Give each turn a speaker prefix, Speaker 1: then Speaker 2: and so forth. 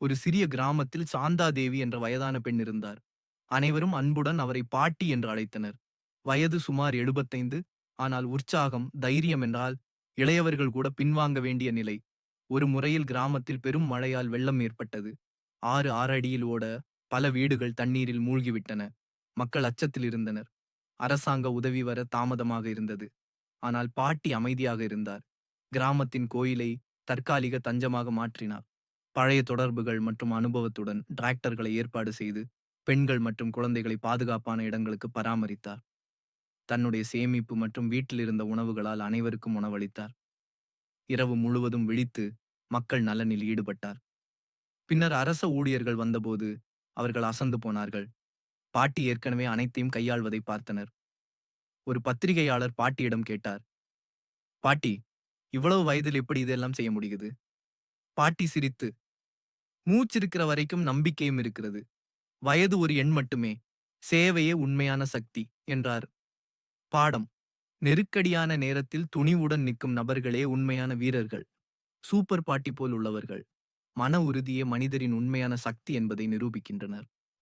Speaker 1: ஒரு சிறிய கிராமத்தில் சாந்தாதேவி என்ற வயதான பெண் இருந்தார். அனைவரும் அன்புடன் அவரை பாட்டி என்று அழைத்தனர். வயது சுமார் 75. ஆனால் உற்சாகம், தைரியம் என்றால் இளையவர்கள் கூட பின்வாங்க வேண்டிய நிலை. ஒரு முறையில் கிராமத்தில் பெரும் மழையால் வெள்ளம் ஏற்பட்டது. ஆறு ஆறடியில் ஓட பல வீடுகள் தண்ணீரில் மூழ்கிவிட்டன. மக்கள் அச்சத்தில் இருந்தனர். அரசாங்க உதவி வர தாமதமாக இருந்தது. ஆனால் பாட்டி அமைதியாக இருந்தார். கிராமத்தின் கோயிலை தற்காலிக தஞ்சமாக மாற்றினார். பழைய தொடர்புகள் மற்றும் அனுபவத்துடன் டிராக்டர்களை ஏற்பாடு செய்து பெண்கள் மற்றும் குழந்தைகளை பாதுகாப்பான இடங்களுக்கு பராமரித்தார். தன்னுடைய சேமிப்பு மற்றும் வீட்டில் இருந்த உணவுகளால் அனைவருக்கும் உணவளித்தார். இரவு முழுவதும் விழித்து மக்கள் நலனில் ஈடுபட்டார். பின்னர் அரச ஊழியர்கள் வந்தபோது அவர்கள் அசந்து போனார்கள். பாட்டி ஏற்கனவே அனைத்தையும் கையாள்வதை பார்த்தனர். ஒரு பத்திரிகையாளர் பாட்டியிடம் கேட்டார், பாட்டி, இவ்வளவு வயதில் எப்படி இதெல்லாம் செய்ய முடியுது? பாட்டி சிரித்து, மூச்சிருக்கிற வரைக்கும் நம்பிக்கையும் இருக்கிறது. வயது ஒரு எண் மட்டுமே. சேவையே உண்மையான சக்தி என்றார். பாடம்: நெருக்கடியான நேரத்தில் துணிவுடன் நிற்கும் நபர்களே உண்மையான வீரர்கள். சூப்பர் பாட்டி போல் உள்ளவர்கள். மன உறுதியே மனிதரின் உண்மையான சக்தி என்பதை நிரூபிக்கின்றனர்.